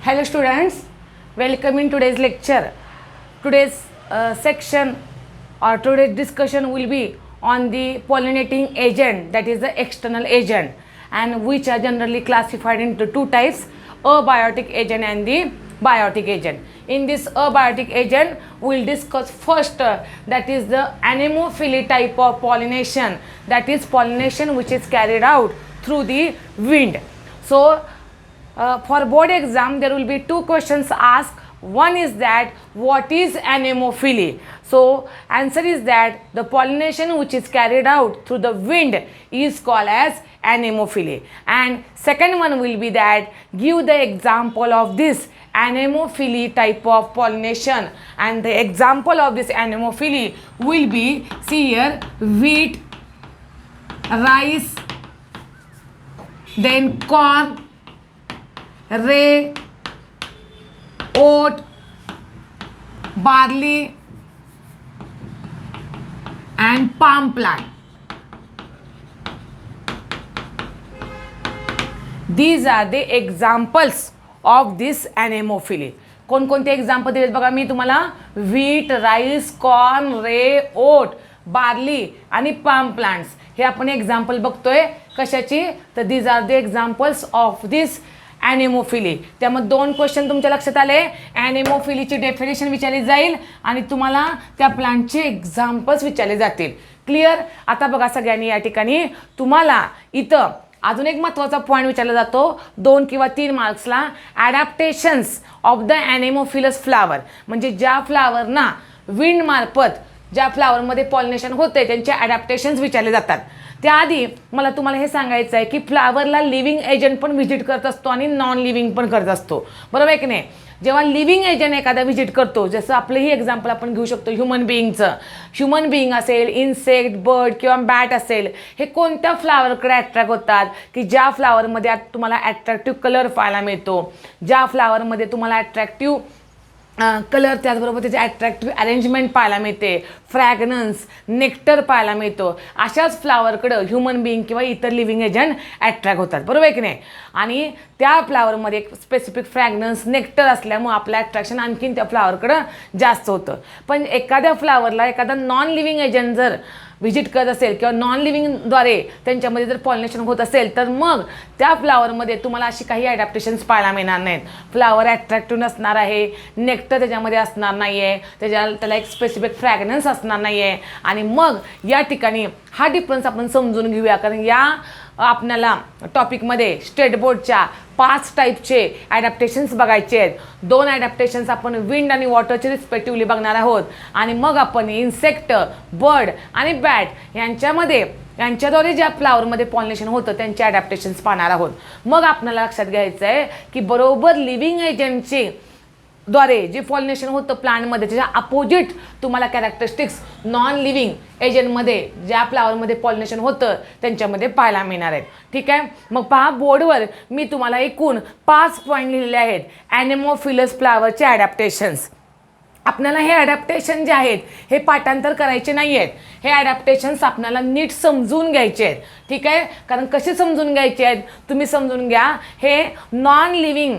Hello students, welcome in today's lecture. Today's section or today's discussion will be on the pollinating agent, that is the external agent, and which are generally classified into two types, abiotic agent and the biotic agent. In this abiotic agent, we will discuss first that is the anemophily type of pollination, that is pollination which is carried out through the wind. So for board exam there will be two questions asked. One is that what is anemophily? So answer is that the pollination which is carried out through the wind is called as anemophily. And second one will be that give the example of this anemophily type of pollination, and the example of this anemophily will be, see here, wheat, rice, then corn, rye, oat, barley and palm plant. These are the examples of this anemophily. कोणकोणते example दिलेत बघा मी तुम्हाला, wheat, rice, corn, rye, oat, barley आणि palm plants. हे आपण example बघतोय कशाची, तर these are the examples of this anemophily. त्यामध्ये दोन क्वेश्चन तुमच्या लक्षात आले. ॲनेमोफिलीची डेफिनेशन विचारली जाईल आणि तुम्हाला त्या प्लांटचे एक्झाम्पल्स विचारले जातील. क्लिअर. आता बघा सगळ्यांनी या ठिकाणी तुम्हाला इथं अजून एक महत्त्वाचा पॉईंट विचारला जातो 2 किंवा 3 मार्क्सला, ॲडॅप्टेशन्स ऑफ द ॲनेमोफिलस फ्लावर. म्हणजे ज्या फ्लावरना विंड मार्फत ज्या फ्लावरमध्ये पॉलिनेशन होते त्यांचे ॲडॅप्टेशन्स विचारले जातात. त्याआधी मला तुम्हाला हे सांगायचं आहे की फ्लावरला लिव्हिंग एजंट पण व्हिजिट करत असतो आणि नॉन लिव्हिंग पण करत असतो, बरोबर आहे की नाही. जेव्हा लिव्हिंग एजंट एखादा व्हिजिट करतो, जसं आपलंही एक्झाम्पल आपण घेऊ शकतो ह्युमन बिईंगचं. ह्युमन बिईंग असेल, इन्सेक्ट, बर्ड किंवा बॅट असेल, हे कोणत्या फ्लावरकडे अट्रॅक्ट होतात की ज्या फ्लावरमध्ये तुम्हाला ॲट्रॅक्टिव्ह कलर पाहायला मिळतो, ज्या फ्लावरमध्ये तुम्हाला ॲट्रॅक्टिव्ह कलर, त्याचबरोबर त्याचे ॲट्रॅक्टिव्ह अरेंजमेंट पाहायला मिळते, फ्रॅग्रन्स, नेक्टर पाहायला मिळतो, अशाच फ्लावरकडं ह्युमन बिईंग किंवा इतर लिव्हिंग एजंट अट्रॅक्ट होतात, बरोबर आहे की नाही. आणि त्या फ्लावरमध्ये एक स्पेसिफिक फ्रॅग्रन्स, नेक्टर असल्यामुळे आपलं अट्रॅक्शन आणखीन त्या फ्लावरकडं जास्त होतं. पण एखाद्या फ्लावरला एखादा नॉन लिव्हिंग एजंट जर व्हिजिट करत असेल किंवा नॉन लिव्हिंगद्वारे त्यांच्यामध्ये जर पॉलिनेशन होत असेल, तर मग त्या फ्लावरमध्ये तुम्हाला अशी काही ॲडॅप्टेशन्स पाहायला मिळणार नाहीत. फ्लावर ॲट्रॅक्टिव्ह नसणार आहे, नेक्टर त्याच्यामध्ये असणार नाही आहे, त्याला एक स्पेसिफिक फ्रॅग्रन्स असणार नाही आहे. आणि मग या ठिकाणी हा डिफरन्स आपण समजून घेऊया, कारण या आपल्याला टॉपिकमध्ये स्टेट बोर्डच्या 5 टाईपचे ॲडॅप्टेशन्स बघायचे आहेत. 2 ॲडॅप्टेशन्स आपण विंड आणि वॉटरचे रिस्पेक्टिव्हली बघणार आहोत, आणि मग आपण इन्सेक्ट, बर्ड आणि बॅट यांच्याद्वारे ज्या फ्लावरमध्ये पॉलिनेशन होतं त्यांचे ॲडॅप्टेशन्स पाहणार आहोत. मग आपल्याला लक्षात घ्यायचं आहे की बरोबर लिव्हिंग एजंटचे द्वारे जे पॉलिनेशन होतं प्लांटमध्ये, त्याच्या अपोजिट तुम्हाला कॅरेक्टरिस्टिक्स नॉन लिव्हिंग एजंटमध्ये ज्या फ्लावरमध्ये पॉलिनेशन होतं त्यांच्यामध्ये पाहायला मिळणार आहेत. ठीक आहे. मग पहा, बोर्डवर मी तुम्हाला एकूण 5 पॉईंट लिहिलेले आहेत ॲनेमोफिलस फ्लावरचे ॲडॅप्टेशन्स. आपल्याला हे ॲडॅप्टेशन जे आहेत हे पाठांतर करायचे नाही आहेत. हे ॲडॅप्टेशन्स आपल्याला नीट समजून घ्यायचे आहेत. ठीक आहे. कारण कसे समजून घ्यायचे आहेत तुम्ही समजून घ्या. हे नॉन लिव्हिंग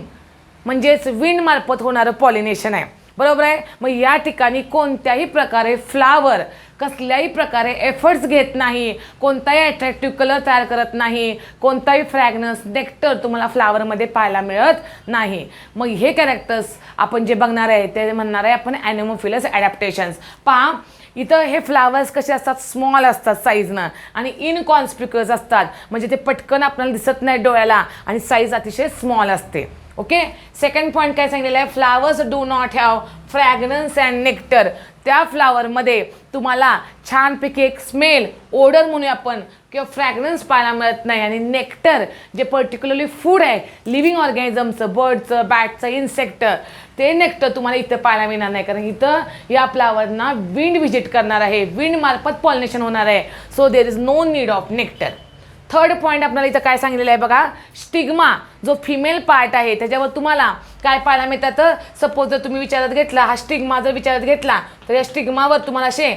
म्हणजेच विंड मार्फत होणारं पॉलिनेशन आहे, बरोबर आहे. मग या ठिकाणी कोणत्याही प्रकारे फ्लावर कसल्याही प्रकारे एफर्ट्स घेत नाही, कोणताही अट्रॅक्टिव्ह कलर तयार करत नाही, कोणताही फ्रॅग्रन्स, नेक्टर तुम्हाला फ्लावरमध्ये पाहायला मिळत नाही. मग हे कॅरेक्टर्स आपण जे बघणार आहे ते म्हणणार आहे आपण ॲनेमोफिलस ॲडॅप्टेशन्स. पहा, इथं हे फ्लावर्स कसे असतात, स्मॉल असतात साईजनं आणि इनकॉन्स्पिक्युअस असतात, म्हणजे ते पटकन आपल्याला दिसत नाही डोळ्याला आणि साईज अतिशय स्मॉल असते. ओके. सेकंड पॉईंट काय सांगितलेलं आहे, flowers do not have fragrance and nectar. त्या फ्लावरमध्ये तुम्हाला छानपैकी एक स्मेल, ओडर म्हणूया आपण, किंवा फ्रॅग्रन्स पाहायला मिळत नाही. आणि नेक्टर जे पर्टिक्युलरली फूड आहे लिव्हिंग ऑर्गॅनिझमचं, बर्डचं, बॅटचं, इन्सेक्ट, ते नेक्टर तुम्हाला इथं पाहायला मिळणार नाही, कारण इथं या फ्लावरना विंड व्हिजिट करणार आहे, विंड मार्फत पॉलिनेशन होणार आहे. So there is no need of nectar. Third point आपल्याला इथं काय सांगितलेलं आहे बघा, स्टिग्मा जो फिमेल पार्ट आहे त्याच्यावर तुम्हाला काय पाहायला मिळतात. सपोज जर तुम्ही विचारात घेतला, हा स्टिग्मा जर विचारात घेतला तर या स्टिग्मावर तुम्हाला असे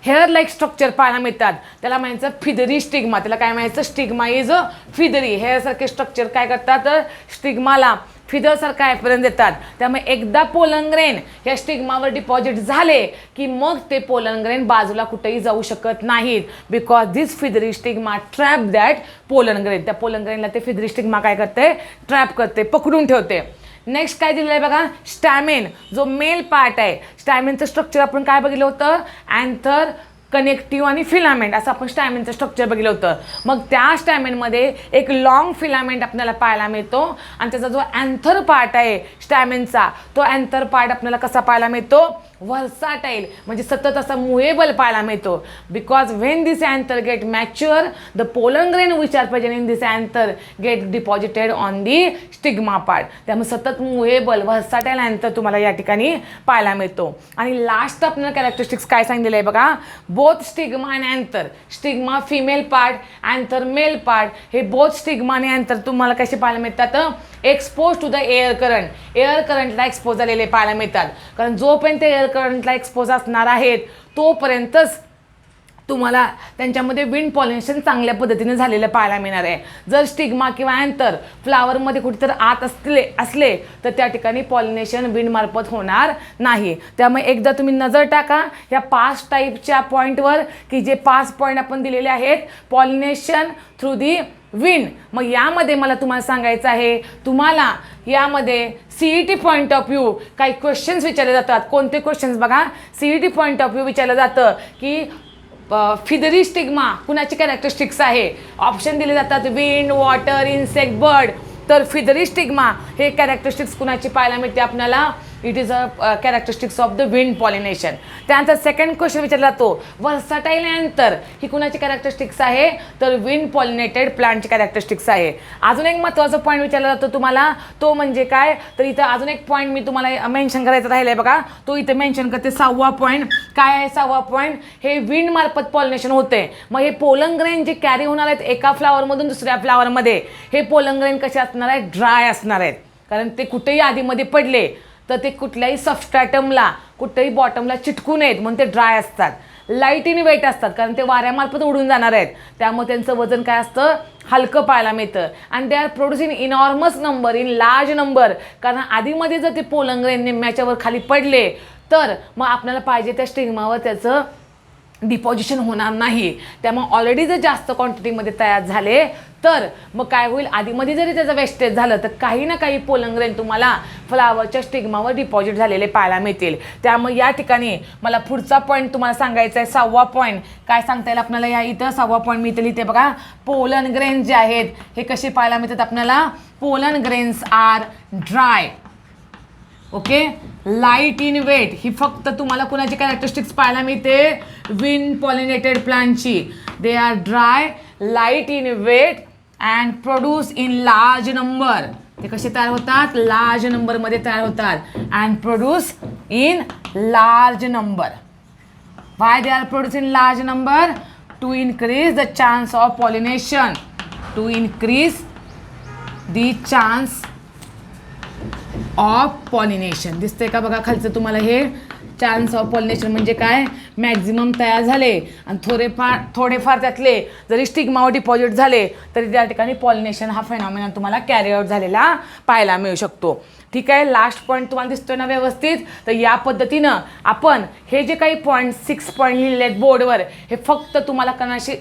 हेअर लाईक स्ट्रक्चर पाहायला मिळतात. त्याला म्हणायचं फिदरी स्टिग्मा. त्याला काय म्हणायचं, स्टिग्मा इज अ फिदरी. हेअरसारखे स्ट्रक्चर काय करतात, स्टिग्माला फिदरसारखा ॲपरन्स देतात. त्यामुळे एकदा पोलन ग्रेन या स्टिग्मावर डिपॉझिट झाले की मग ते पोलन ग्रेन बाजूला कुठेही जाऊ शकत नाहीत, because this feathery stigma trap that pollen grain. त्या पोलन ग्रेनला ते फिदरी स्टिग्मा काय करते, ट्रॅप करते, पकडून ठेवते. नेक्स्ट काय दिलेलं आहे बघा, स्टॅमेन जो मेल पार्ट आहे. स्टॅमेनचं स्ट्रक्चर आपण काय बघितलं होतं, अँथर, कनेक्टिव्ह आणि फिलामेंट असं आपण स्टॅमेनचं स्ट्रक्चर बघितलं होतं. मग त्या स्टॅमेनमध्ये एक लॉंग फिलामेंट आपल्याला पाहायला मिळतो आणि त्याचा जो अँथर पार्ट आहे स्टॅमेनचा, तो अँथर पार्ट आपल्याला कसा पाहायला मिळतो, व्हर्साटाईल म्हणजे सतत असा मुव्हेबल पाहायला मिळतो. Because when this anther get mature the pollen grain which are present in this anther get deposited on the stigma part. त्यामुळे सतत मुव्हेबल व्हर्साटाईल अँथर तुम्हाला या ठिकाणी पाहायला मिळतो. आणि लास्ट आपल्याला कॅरेक्टरिस्टिक्स काय सांगितलेलं आहे बघा, बोथ स्टिग्मा आणि anther, stigma female part, anther male part, हे बोथ स्टिग्मा आणि अँथर तुम्हाला कसे पाहायला मिळतात, expose to the air current, air करंटला एक्सपोज झालेले पाहायला मिळतात. कारण जोपर्यंत एअर करंटला एक्सपोज असणार आहेत तोपर्यंतच तुम्हाला त्यांच्यामध्ये विंड पॉलिनेशन चांगल्या पद्धतीने झालेलं पाहायला मिळणार आहे. जर स्टिग्मा किंवा अँथर फ्लावरमध्ये कुठेतरी आत असले तर त्या ठिकाणी पॉलिनेशन विंडमार्फत होणार नाही. त्यामुळे एकदा तुम्ही नजर टाका या 5 टाईपच्या पॉईंटवर की जे 5 पॉईंट आपण दिलेले आहेत, पॉलिनेशन थ्रू दी विंड. मग यामध्ये मला तुम्हाला सांगायचं आहे, तुम्हाला यामध्ये CET पॉईंट ऑफ व्ह्यू काही क्वेश्चन्स विचारले जातात. कोणते क्वेश्चन्स बघा, CET पॉईंट ऑफ व्ह्यू विचारलं जातं की फिदरी स्टिग्मा कुणाची कॅरेक्टरिस्टिक्स आहे. ऑप्शन दिले जातात विंड, वॉटर, इन्सेक्ट, बर्ड. तर फिदरी स्टिग्मा हे कॅरेक्टरिस्टिक्स कुणाची पाहायला मिळते आपल्याला, it is a characteristics of the wind pollination. त्यानंतर सेकंड क्वेश्चन विचारला जातो, व्हर्साटाईल अँथर ही कुणाची कॅरेक्टरिस्टिक्स आहे, तर विंड पॉलिनेटेड प्लांटची कॅरेक्टरिस्टिक्स आहे. अजून एक महत्त्वाचा पॉईंट विचारला जातो तुम्हाला, तो म्हणजे काय, तर इथं अजून एक पॉईंट मी तुम्हाला मेन्शन करायचा राहिला आहे बघा, तो इथं मेन्शन करते. 6वा पॉईंट काय आहे, 6वा पॉईंट, हे विंड मार्फत पॉलिनेशन होते. मग हे पोलन ग्रेन जे कॅरी होणार आहेत एका फ्लावरमधून दुसऱ्या फ्लावरमध्ये, हे पोलन ग्रेन कसे असणार आहेत, ड्राय असणार आहेत. कारण ते कुठेही आधीमध्ये पडले तर ते कुठल्याही सबस्ट्रॅटमला कुठेही बॉटमला चिटकून येत म्हणून ते ड्राय असतात. लाईट इन वेट असतात कारण ते वाऱ्यामार्फत उडून जाणार आहेत. त्यामुळे त्यांचं वजन काय असतं, हलकं पाहायला मिळतं. आणि they are producing enormous number, in large number. कारण आधीमध्ये जर ते पोलन ग्रेन निम्म्याच्यावर खाली पडले तर मग आपल्याला पाहिजे त्या स्टिग्मावर त्याचं डिपॉझिशन होणार नाही. त्यामुळे ऑलरेडी जर जास्त क्वांटिटीमध्ये तयार झाले तर मग काय होईल, आधीमध्ये जरी त्याचं वेस्टेज झालं तर काही ना काही पोलन ग्रेन तुम्हाला फ्लावरच्या स्टिग्मावर डिपॉझिट झालेले पाहायला मिळतील. त्यामुळे या ठिकाणी मला पुढचा पॉईंट तुम्हाला सांगायचा आहे, 6वा पॉईंट. काय सांगता येईल आपल्याला या इथं 6वा पॉईंट मी इथं लिहिते बघा, पोलन ग्रेन जे आहेत हे कसे पाहायला मिळतात आपल्याला, pollen grains are dry, okay, light in weight. ही फक्त तुम्हाला कुणाची कॅरेक्टरिस्टिक्स पाहायला मिळते, विंड पॉलिनेटेड प्लांटची. They are dry, light in weight and produce in large number. ते कसे तयार होतात, लार्ज नंबरमध्ये तयार होतात. And produce in large number. Why they are produce in large number, to increase the chance of pollination, to increase the chance of pollination. दिसतंय का बघा खालचं तुम्हाला, हे चान्स ऑफ पॉलिनेशन म्हणजे काय, मॅक्झिमम तयार झाले आणि थोडेफार त्यातले जरी स्टिग्मावर डिपॉझिट झाले तरी त्या ठिकाणी पॉलिनेशन हा फेनॉमेना तुम्हाला कॅरी आउट झालेला पाहायला मिळू शकतो. ठीक आहे, लास्ट पॉईंट तुम्हाला दिसतोय ना व्यवस्थित. तर या पद्धतीनं आपण हे जे काही पॉईंट 6 पॉईंट लिहिले आहेत बोर्डवर, हे फक्त तुम्हाला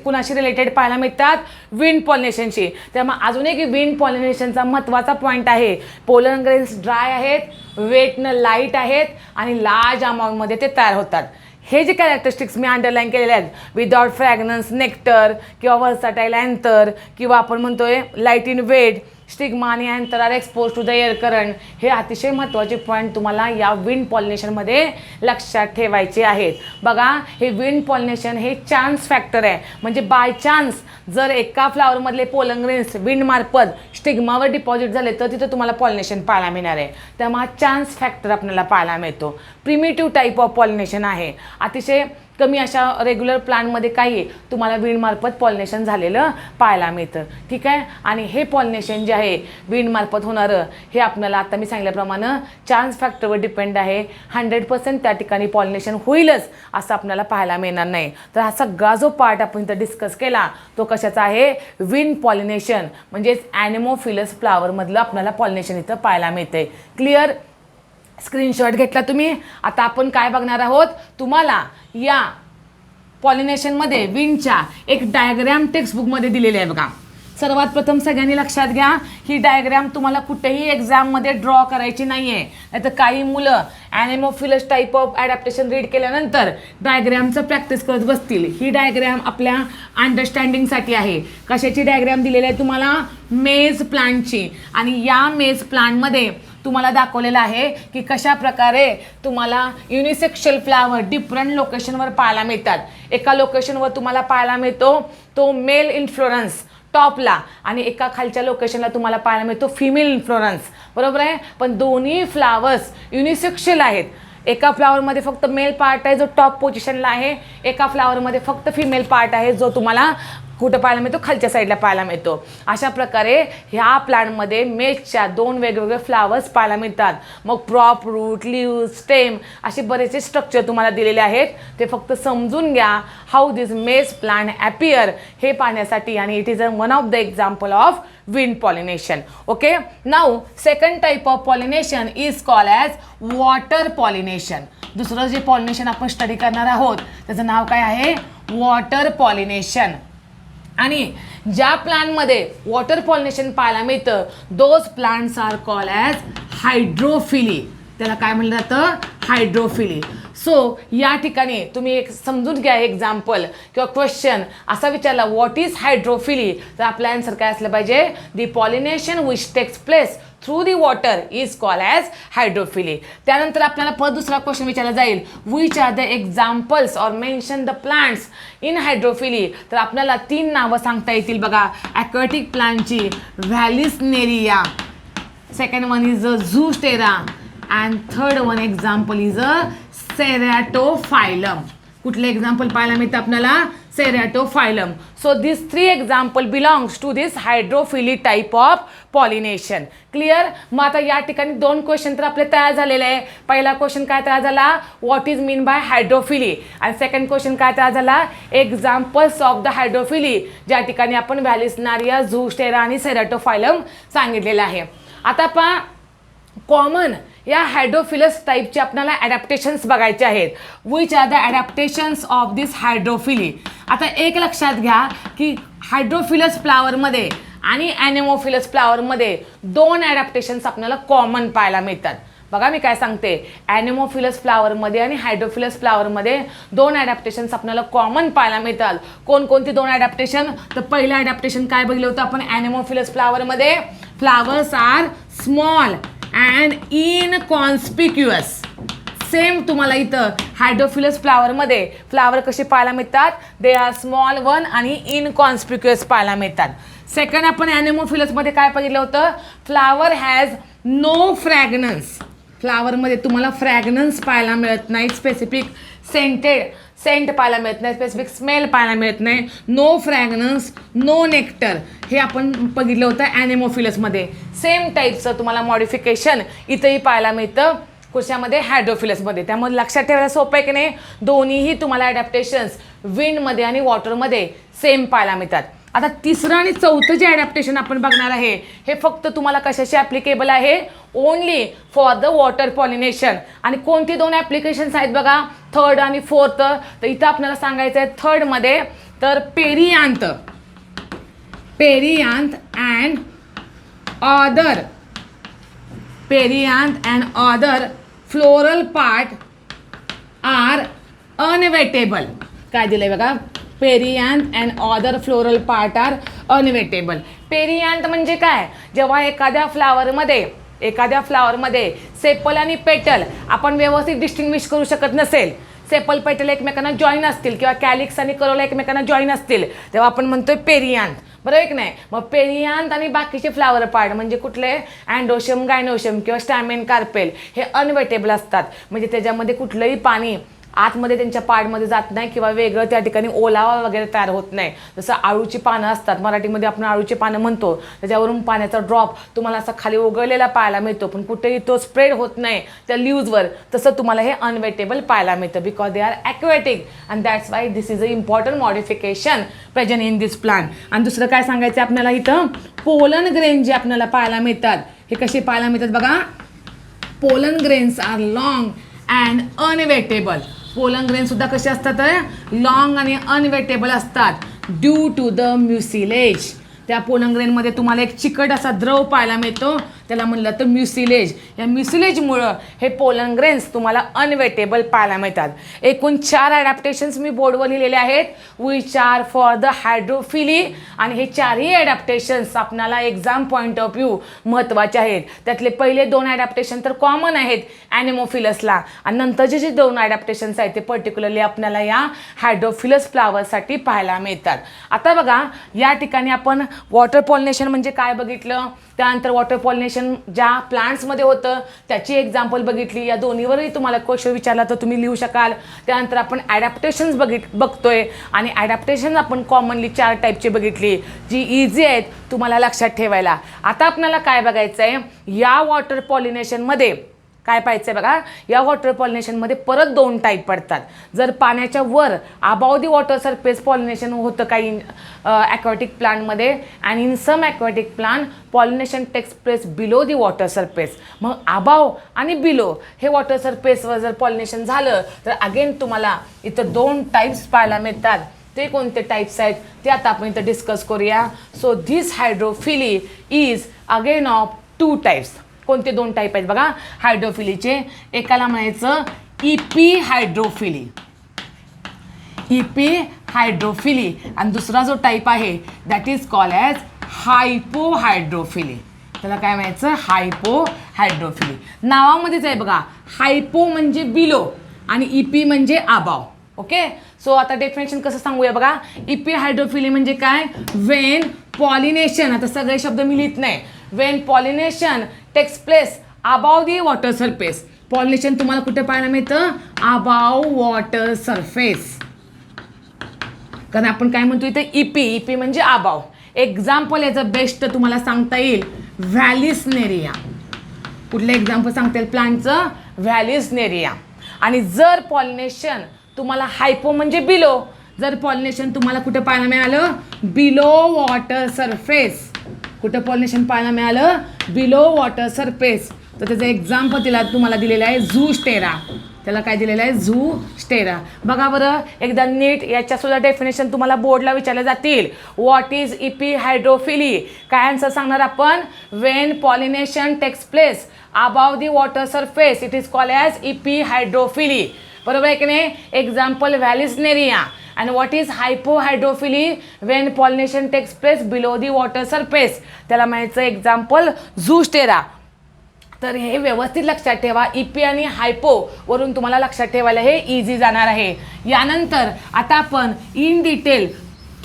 कुणाशी रिलेटेड पाहायला मिळतात, विंड पॉलिनेशनशी. त्यामुळे अजून एक विंड पॉलिनेशनचा महत्त्वाचा पॉईंट आहे, पोलन ग्रेन्स ड्राय आहेत, वेटनं लाईट आहेत आणि लार्ज अमाऊंटमध्ये ते तयार होतात. हे जे कॅरेक्टरिस्टिक्स मी अंडरलाईन केलेले आहेत, विदाउट फ्रॅग्रन्स, नेक्टर किंवा व्हर्साटाईल अँथर किंवा आपण म्हणतोय लाईट इन वेट, स्टिग्मा आणि anther are expose to the air current, हे अतिशय महत्त्वाचे पॉईंट तुम्हाला या विंड पॉलिनेशनमध्ये लक्षात ठेवायचे आहेत. बघा, हे विंड पॉलिनेशन हे चान्स फॅक्टर आहे. म्हणजे बाय चान्स जर एका फ्लावरमधले पोलन ग्रेन्स विंडमार्फत स्टिग्मावर डिपॉझिट झाले तर तिथं तुम्हाला पॉलिनेशन पाहायला मिळणार आहे. त्यामुळे चान्स फॅक्टर आपल्याला पाहायला मिळतो. प्रिमिटिव्ह टाईप ऑफ पॉलिनेशन आहे, अतिशय कमी अशा रेग्युलर प्लांटमध्ये काय आहे तुम्हाला विंडमार्फत पॉलिनेशन झालेलं पाहायला मिळतं. ठीक आहे. आणि हे पॉलिनेशन जे आहे विंडमार्फत होणारं हे आपल्याला आता मी सांगितल्याप्रमाणे चान्स फॅक्टरवर डिपेंड आहे. 100% त्या ठिकाणी पॉलिनेशन होईलच असं आपल्याला पाहायला मिळणार नाही. तर हा सगळा जो पार्ट आपण इथं डिस्कस केला तो कशाचा आहे, विंड पॉलिनेशन म्हणजेच ॲनेमोफिलस फ्लावरमधलं आपल्याला पॉलिनेशन इथं पाहायला मिळते. क्लिअर. स्क्रीनशॉट घेतला तुम्ही. आता आपण काय बघणार आहोत, तुम्हाला या पॉलिनेशनमध्ये विंडच्या एक डायग्रॅम टेक्स्टबुकमध्ये दिलेली आहे बघा. सर्वात प्रथम सगळ्यांनी लक्षात घ्या, ही डायग्रॅम तुम्हाला कुठेही एक्झाममध्ये ड्रॉ करायची नाही आहे. नाहीतर काही मुलं ॲनेमोफिलस टाईप ऑफ ॲडॅप्टेशन रीड केल्यानंतर डायग्रॅमचं प्रॅक्टिस करत बसतील. ही डायग्रॅम आपल्या अंडरस्टँडिंगसाठी आहे. कशाची डायग्रॅम दिलेली आहे तुम्हाला, मेज प्लांटची. आणि या मेज प्लांटमध्ये तुम्हाला दाखवलेलं आहे की कशा प्रकारे तुम्हाला युनिसेक्शुअल फ्लावर डिफरंट लोकेशनवर पाहायला मिळतात. एका लोकेशनवर तुम्हाला पाहायला मिळतो तो मेल इन्फ्लोरन्स टॉपला आणि एका खालच्या लोकेशनला तुम्हाला पाहायला मिळतो फिमेल इन्फ्लोरन्स. बरोबर आहे. पण दोन्ही फ्लावर्स युनिसेक्शुअल आहेत. एका फ्लावरमध्ये फक्त मेल पार्ट आहे जो टॉप पोझिशनला आहे, एका फ्लावरमध्ये फक्त फिमेल पार्ट आहे जो तुम्हाला कुठं पाहायला मिळतो, खालच्या साईडला पाहायला मिळतो. अशा प्रकारे ह्या प्लांटमध्ये मेजच्या 2 वेगवेगळे फ्लावर्स पाहायला मिळतात. मग प्रॉप, रूट, लीव्ह, स्टेम असे बरेचसे स्ट्रक्चर तुम्हाला दिलेले आहेत. ते फक्त समजून घ्या हाऊ दिस मेज प्लांट ॲपियर हे पाहण्यासाठी. आणि it is one of the example of wind pollination. Okay. Now second type of pollination is called as water pollination. दुसरं जे पॉलिनेशन आपण स्टडी करणार आहोत त्याचं नाव काय आहे, वॉटर पॉलिनेशन. आणि ज्या प्लांटमध्ये वॉटर पॉलिनेशन पाहायला मिळतं those plants are called as hydrophily. त्याला काय म्हणलं जातं, हायड्रोफिली. सो या ठिकाणी तुम्ही एक समजून घ्या एक्झाम्पल किंवा क्वेश्चन असा विचारला व्हॉट इज हायड्रोफिली, तर आपला आन्सर काय असलं पाहिजे, the pollination which takes place through the water is called as hydrophily. त्यानंतर आपल्याला परत दुसरा क्वेश्चन विचारला जाईल, which are the examples or mention the plants in hydrophily. तर आपल्याला 3 नावं सांगता येतील बघा ॲक्वॅटिक प्लांटची, Vallisneria, second one is Zostera and third one example is a Ceratophyllum. कुठले एक्झाम्पल पाहायला मिळतं आपल्याला, Ceratophyllum. So this 3 example belongs to this hydrophily type of pollination. Clear. मग आता या ठिकाणी 2 क्वेश्चन तर आपले तयार झालेले आहे. पहिला क्वेश्चन काय तयार झाला, व्हॉट इज मीन बाय हायड्रोफिली. आणि सेकंड क्वेश्चन काय तयार झाला, एक्झाम्पल्स ऑफ द हायड्रोफिली, ज्या ठिकाणी आपण व्हॅलिसनेरिया, झूस्टेरा आणि सेरॅटोफायलम सांगितलेलं आहे. आता पहा कॉमन या हायड्रोफिलस टाईपचे आपल्याला ॲडॅप्टेशन्स बघायचे आहेत. Which are the adaptations of दिस हायड्रोफिली. आता एक लक्षात घ्या की हायड्रोफिलस फ्लावरमध्ये आणि ॲनेमोफिलस फ्लावरमध्ये 2 ॲडॅप्टेशन्स आपल्याला कॉमन पाहायला मिळतात. बघा मी काय सांगते, ॲनेमोफिलस फ्लावरमध्ये आणि हायड्रोफिलस फ्लावरमध्ये 2 ॲडॅप्टेशन्स आपल्याला कॉमन पाहायला मिळतात. कोणकोणती 2 ॲडॅप्टेशन, तर पहिलं ॲडॅप्टेशन काय बघितलं होतं आपण ॲनेमोफिलस फ्लावरमध्ये, flowers are small and inconspicuous. Same तुम्हाला इथं हायड्रोफिलस फ्लावरमध्ये फ्लावर कसे पाहायला मिळतात, दे आर स्मॉल वन आणि इनकॉन्स्पिक्युअस पाहायला मिळतात. सेकंड आपण ॲनेमोफिलसमध्ये काय बघितलं होतं, फ्लावर हॅज नो फ्रॅग्रन्स. फ्लावरमध्ये तुम्हाला फ्रॅग्रन्स पाहायला मिळत नाही, स्पेसिफिक सेंट पाहायला मिळत नाही, स्पेसिफिक स्मेल पाहायला मिळत नाही, नो फ्रॅग्रन्स, नो नेक्टर, हे आपण बघितलं होतं ॲनेमोफिलसमध्ये. सेम टाईपचं तुम्हाला मॉडिफिकेशन इथंही पाहायला मिळतं कशामध्ये, हायड्रोफिलसमध्ये. त्यामुळे लक्षात ठेवायला सोपं आहे की नाही, दोन्हीही तुम्हाला ॲडॅप्टेशन्स विंडमध्ये आणि वॉटरमध्ये सेम पाहायला मिळतात. आता तिसरं आणि चौथं जे ॲडॅप्टेशन आपण बघणार आहे हे फक्त तुम्हाला कशाशी ॲप्लिकेबल आहे, only for the water pollination. आणि कोणती 2 ॲप्लिकेशन्स आहेत बघा, थर्ड आणि फोर्थ. तर इथं आपल्याला सांगायचं आहे थर्डमध्ये तर perianth and other floral part are unwettable. काय दिलंय बघा, perianth and other floral part are unwettable. Perianth म्हणजे काय, जेव्हा एखाद्या फ्लावरमध्ये सेपल आणि पेटल आपण व्यवस्थित डिस्टिंग्विश करू शकत नसेल, सेपल पेटल एकमेकांना जॉईन असतील किंवा कॅलिक्स आणि करोला एकमेकांना जॉईन असतील, तेव्हा आपण म्हणतोय पेरियांत. बरोबर आहे की नाही. मग पेरियांत आणि बाकीचे फ्लावर पार्ट म्हणजे कुठले, अँडोशियम, गायनोशियम किंवा स्टॅमेन, कार्पेल, हे अनवेटेबल असतात. म्हणजे त्याच्यामध्ये कुठलंही पाणी आतमध्ये त्यांच्या पाडमध्ये जात नाही किंवा वेगळं त्या ठिकाणी ओलावा वगैरे तयार होत नाही. जसं आळूची पानं असतात, मराठीमध्ये आपण आळूची पानं म्हणतो, त्याच्यावरून पाण्याचा ड्रॉप तुम्हाला असा खाली उगवलेला पाहायला मिळतो, पण कुठेही तो स्प्रेड होत नाही त्या लीव्जवर. तसं तुम्हाला हे अनवेटेबल पाहायला मिळतं because they are aquatic and that's why this is a important modification present in this plant. आणि दुसरं काय सांगायचं आपल्याला, इथं पोलन ग्रेन जे आपल्याला पाहायला मिळतात हे कसे पाहायला मिळतात बघा. Pollen grains are long and unwettable. Pollen grain सुद्धा कसे असतात, लॉंग आणि अनवेटेबल असतात ड्यू टू द म्युसिलेज. त्या पोलन ग्रेनमध्ये तुम्हाला एक चिकट असा द्रव पाहायला मिळतो, त्याला म्हणलं तर म्युसिलेज. या म्युसिलेजमुळं हे पोलन ग्रेन्स तुम्हाला अनवेटेबल पाहायला मिळतात. एकूण 4 ॲडॅप्टेशन्स मी बोर्डवर लिहिलेले आहेत विच आर फॉर द हायड्रोफिली. आणि हे 4ही ॲडॅप्टेशन्स आपल्याला एक्झाम पॉईंट ऑफ व्ह्यू महत्त्वाचे आहेत. त्यातले पहिले 2 ॲडॅप्टेशन तर कॉमन आहेत ॲनेमोफिलसला, आणि नंतरचे जे 2 ॲडॅप्टेशन्स आहेत ते पर्टिक्युलरली आपल्याला या हायड्रोफिलस फ्लावरसाठी पाहायला मिळतात. आता बघा या ठिकाणी आपण वॉटर पॉलिनेशन म्हणजे काय बघितलं, त्यानंतर वॉटर पॉलिनेशन ज्या प्लांट्समध्ये होतं त्याची एक्झाम्पल बघितली. या दोन्हीवरही तुम्हाला क्वेश्चन विचारला तर तुम्ही लिहू शकाल. त्यानंतर आपण ॲडॅप्टेशन्स बघतोय, आणि ॲडॅप्टेशन आपण कॉमनली 4 टाईपची बघितली जी इझी आहेत तुम्हाला लक्षात ठेवायला. आता आपल्याला काय बघायचं आहे, या वॉटर पॉलिनेशनमध्ये काय पाहायचं आहे बघा. या वॉटर पॉलिनेशनमध्ये परत 2 टाईप पडतात. जर पाण्याच्या वर above the water surface pollination होतं काही ॲक्वॅटिक प्लांटमध्ये, and in some aquatic plant pollination takes place below the water surface. मग अबाव आणि बिलो हे वॉटर सरफेसवर जर पॉलिनेशन झालं तर अगेन तुम्हाला इथं 2 टाईप्स पाहायला मिळतात. ते कोणते टाईप्स आहेत ते आता आपण इथं डिस्कस करूया. So this hydrophily is again of 2 types. कोणते 2 टाईप आहेत बघा हायड्रोफिलीचे. एकाला म्हणायचं इपी हायड्रोफिली, इपी हायड्रोफिली, आणि दुसरा जो टाईप आहे that is call as hypo hydrophily. त्याला काय म्हणायचं, हायपो हायड्रोफिली. नावामध्येच आहे बघा, हायपो म्हणजे बिलो आणि इपी म्हणजे अबाव. ओके, सो आता डेफिनेशन कसं सांगूया बघा. इपी हायड्रोफिली म्हणजे काय, वेन पॉलिनेशन, आता सगळे शब्द मी लिहित नाही, when pollination takes place above the water surface. Pollination तुम्हाला कुठे पाहायला मिळतं, अबाव वॉटर सरफेस. कारण आपण काय म्हणतो इथे इपी, इपी म्हणजे अबाव. एक्झाम्पल याचं बेस्ट तुम्हाला सांगता येईल व्हॅलिसनेरिया. कुठलं एक्झाम्पल सांगता येईल प्लांटचं, व्हॅलिसनेरिया. आणि जर पॉलिनेशन तुम्हाला हायपो म्हणजे बिलो, जर पॉलिनेशन तुम्हाला कुठे पाहायला मिळालं, बिलो वॉटर सरफेस. कुठं पॉलिनेशन पाहायला मिळालं, बिलो वॉटर सरफेस, तर त्याचं एक्झाम्पल तुम्हाला दिलेलं आहे झूस्टेरा. त्याला काय दिलेलं आहे, झूस्टेरा. बघा बरं एकदा नीट, याच्यासुद्धा डेफिनेशन तुम्हाला बोर्डला विचारले जातील. व्हॉट इज इपी हायड्रोफिली, काय आन्सर सांगणार आपण, when pollination takes place above the water surface it is called as epi hydrophily. बरोबर आहे की नाही. Example Vallisneria. And what is hypohydrophily, when pollination takes place below the water surface, त्याला म्हणायचं example झूस्टेरा. तर हे व्यवस्थित लक्षात ठेवा, इपी आणि हायपो वरून तुम्हाला लक्षात ठेवायला हे इझी जाणार आहे. यानंतर आता आपण इन डिटेल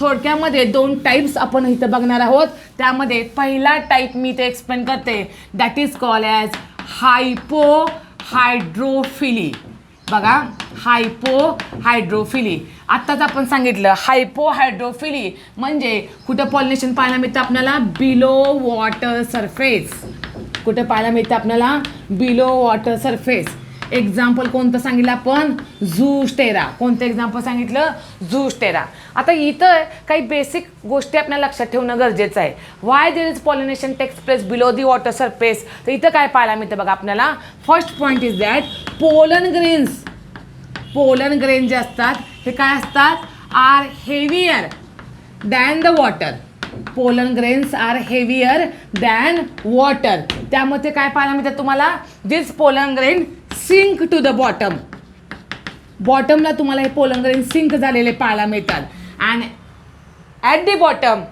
थोडक्यामध्ये 2 टाईप्स आपण इथं बघणार आहोत. त्यामध्ये पहिला टाईप मी इथे एक्सप्लेन करते, that is called as hypo hydrophily. बघा हायपो हायड्रोफिली. आत्ताच आपण सांगितलं हायपो हायड्रोफिली म्हणजे कुठं पॉलिनेशन पाहायला मिळतं आपल्याला, बिलो वॉटर सरफेस. कुठं पाहायला मिळतं आपल्याला, बिलो वॉटर सरफेस. एक्झाम्पल कोणतं सांगितलं आपण, झूस्टेरा. कोणतं एक्झाम्पल सांगितलं, झूस्टेरा. आता इथं काही बेसिक गोष्टी आपल्याला लक्षात ठेवणं गरजेचं आहे. Why there is pollination takes place below the water surface. तर इथं काय पाहायला मिळतं बघा आपल्याला. First point is that pollen grains, pollen grain जे असतात हे काय असतात, are heavier than the water. Pollen grains are heavier than water. त्यामध्ये काय पाहायला मिळतं तुम्हाला, this pollen grain sink to the bottom. बॉटमला तुम्हाला हे पोलन ग्रेन सिंक झालेले पाहायला मिळतात. And at the bottom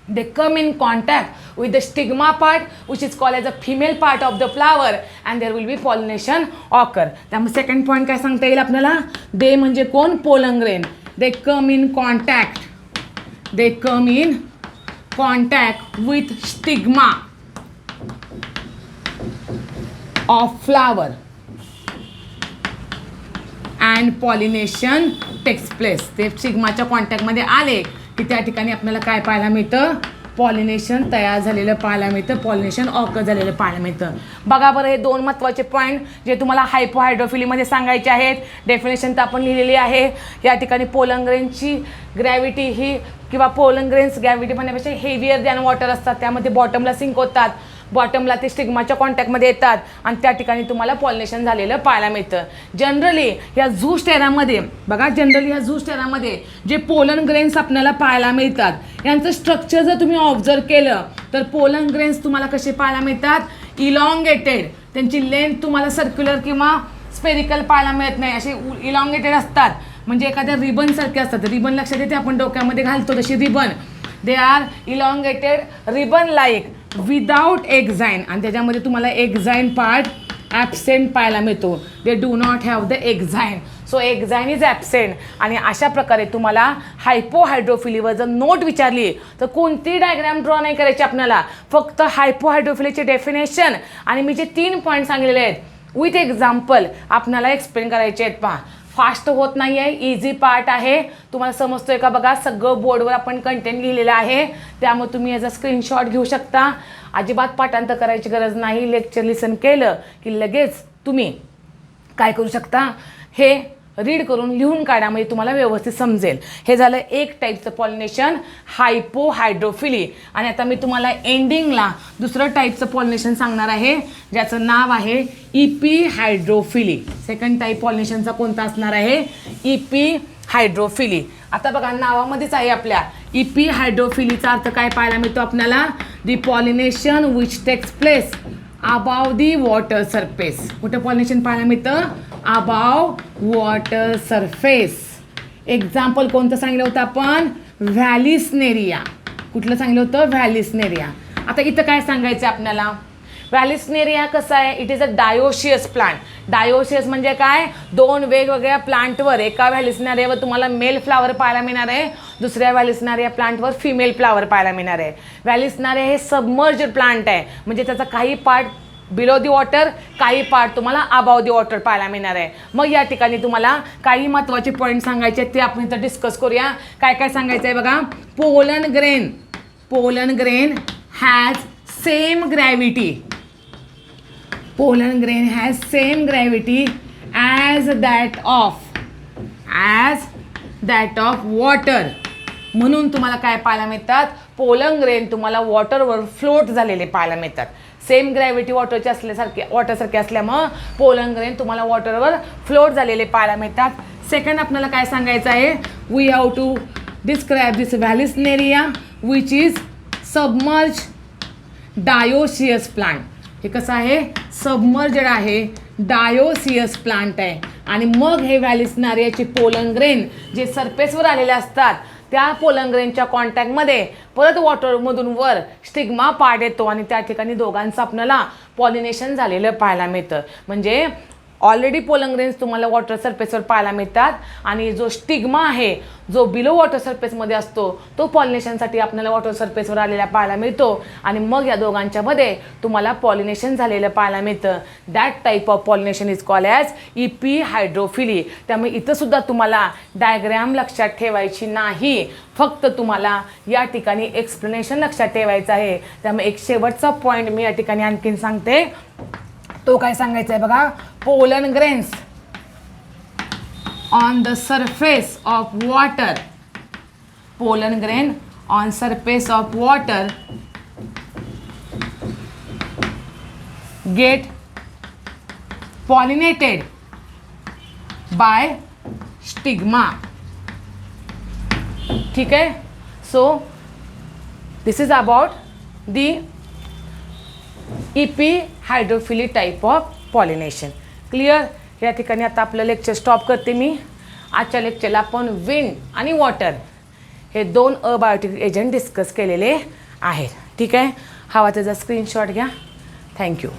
they come in contact with the stigma part which is called as a female part of the flower and there will be pollination occur. त्यामुळे second point काय सांगता येईल आपल्याला, they म्हणजे कोण, pollen grain. they come in contact with stigma of flower and pollination takes place. ते स्टिग्माच्या कॉन्टॅक्टमध्ये आले की त्या ठिकाणी आपल्याला काय पाहायला मिळतं, पॉलिनेशन तयार झालेलं पाहायला मिळतं, पॉलिनेशन ऑकर झालेलं पाहायला मिळतं. बघा बरं, हे दोन महत्त्वाचे पॉईंट जे तुम्हाला हायपोहायड्रोफिलीमध्ये सांगायचे आहेत. डेफिनेशन तर आपण लिहिलेली आहे. या ठिकाणी पोलन ग्रेनची ग्रॅव्हिटी ही किंवा पोलन ग्रेन्स ग्रॅव्हिटी म्हणण्यापेक्षा हेवियर दॅन वॉटर असतात, त्यामध्ये बॉटमला सिंक होतात, बॉटमला ते स्टिग्माच्या कॉन्टॅक्टमध्ये येतात आणि त्या ठिकाणी तुम्हाला पॉलिनेशन झालेलं पाहायला मिळतं. जनरली या झूस्टेरामध्ये बघा, जनरली या झूस्टेरामध्ये जे पोलन ग्रेन्स आपल्याला पाहायला मिळतात यांचं स्ट्रक्चर जर तुम्ही ऑब्झर्व केलं तर पोलन ग्रेन्स तुम्हाला कसे पाहायला मिळतात, इलॉंगेटेड. त्यांची लेंथ तुम्हाला सर्क्युलर किंवा स्पेरिकल पाहायला मिळत नाही, असे इलॉंगेटेड असतात, म्हणजे एखाद्या रिबनसारखे असतात. रिबन लक्षात येते, आपण डोक्यामध्ये घालतो तशी ribbon. They are elongated ribbon like without exine, आणि त्याच्यामध्ये तुम्हाला एक्झाईन पार्ट ॲबसेंट पाहायला मिळतो. They do not have the exine, so exine is absent. आणि अशा प्रकारे तुम्हाला हायपोहायड्रोफिलीवर जर नोट विचारली तर कोणतीही डायग्राम ड्रॉ नाही करायची आपल्याला, फक्त हायपोहायड्रोफिलीचे डेफिनेशन आणि मी जे 3 पॉईंट सांगलेले आहेत विथ एक्झाम्पल आपल्याला एक्सप्लेन करायचे आहेत. पहा, फास्ट होत नाही आहे, इझी पार्ट आहे. तुम्हाला समजतोय का बघा, सगळं बोर्डवर आपण कंटेंट लिहिलेलं आहे, त्यामुळे तुम्ही याचा स्क्रीनशॉट घेऊ शकता. अजिबात पाठांतर करायची गरज नाही. लेक्चर लिसन केलं की लगेच तुम्ही काय करू शकता, हे रीड करून लिहून काढा, म्हणजे तुम्हाला व्यवस्थित समजेल. हे झालं एक टाईपचं पॉलिनेशन, हायपोहायड्रोफिली. आणि आता मी तुम्हाला एंडिंगला दुसरं टाईपचं पॉलिनेशन सांगणार आहे, ज्याचं नाव आहे इपिहायड्रोफिली. सेकंड टाईप पॉलिनेशनचा कोणता असणार आहे, इपिहायड्रोफिली. आता बघा, नावामध्येच आहे आपल्या इपिहायड्रोफिलीचा अर्थ काय पाहायला मिळतो आपल्याला, the pollination which takes place above the water surface. कुठं पॉलिनेशन पाहायला मिळतं, अबाव वॉटर सरफेस. एक्झाम्पल कोणतं सांगितलं होतं आपण, व्हॅलिस्नेरिया. कुठलं सांगितलं होतं, व्हॅलिस्नेरिया. आता इथं काय सांगायचं आपल्याला, व्हॅलिस्नेरिया कसं आहे, it is a dioecious plant. Dioecious म्हणजे काय, 2 वेगवेगळ्या प्लांटवर, एका व्हॅलिस्नेरियावर तुम्हाला मेल फ्लावर पाहायला मिळणार आहे, दुसऱ्या व्हॅलिस्नेरिया प्लांटवर फिमेल फ्लावर पाहायला मिळणार आहे. व्हॅलिस्नेरिया हे सबमर्ज्ड प्लांट आहे, म्हणजे त्याचा काही पार्ट बिलो दी वॉटर, काही पार्ट तुम्हाला अबाव दी वॉटर पाहायला मिळणार आहे. मग या ठिकाणी तुम्हाला काही महत्त्वाचे पॉईंट सांगायचे आहेत, ते आपण इथं डिस्कस करूया. काय काय सांगायचं आहे बघा, pollen grain has same gravity. Pollen grain has same gravity as that of water. म्हणून तुम्हाला काय पाहायला मिळतात, पोलन ग्रेन तुम्हाला वॉटरवर फ्लोट झालेले पाहायला मिळतात. सेम ग्रॅव्हिटी वॉटरसारखे असल्यामुळं पोलन ग्रेन तुम्हाला वॉटरवर फ्लोट झालेले पाहायला मिळतात. सेकंड आपल्याला काय सांगायचं आहे, we have to describe this Vallisneria which is submerge dioecious plant. हे कसं आहे, सबमर्जेड आहे, डायोसियस प्लांट आहे. आणि मग हे व्हॅलिस्नेरियाचे पोलन ग्रेन जे सरफेसवर आलेले असतात त्या पोलन ग्रेनच्या कॉन्टॅक्टमध्ये परत वॉटरमधून वर स्टिग्मा पार्ट येतो आणि त्या ठिकाणी दोघांचं आपल्याला पॉलिनेशन झालेलं पाहायला मिळतं. म्हणजे ऑलरेडी पोलन ग्रेन्स तुम्हाला वॉटर सरफेसवर पाहायला मिळतात आणि जो स्टिग्मा आहे जो बिलो वॉटर सरफेसमध्ये असतो तो पॉलिनेशनसाठी आपल्याला वॉटर सरफेसवर आलेला पाहायला मिळतो आणि मग या दोघांच्यामध्ये तुम्हाला पॉलिनेशन झालेलं पाहायला मिळतं. That type of pollination is called as epihydrophily. त्यामुळे इथंसुद्धा तुम्हाला डायग्रॅम लक्षात ठेवायची नाही, फक्त तुम्हाला या ठिकाणी एक्सप्लेनेशन लक्षात ठेवायचं आहे. त्यामुळे एक शेवटचा पॉईंट मी या ठिकाणी आणखीन सांगते, तो काय सांगायचा आहे बघा, pollen grains on the surface of water, pollen grain on surface of water get pollinated by stigma. ठीक आहे, so this is about the epihydrophily type of pollination. Clear. या ठिकाणी आता आपलं लेक्चर स्टॉप करते मी. आजच्या लेक्चरला आपण विंड आणि वॉटर हे 2 अबायोटिक एजंट डिस्कस केलेले आहेत. ठीक आहे, हवा त्याचा स्क्रीनशॉट घ्या. थँक्यू.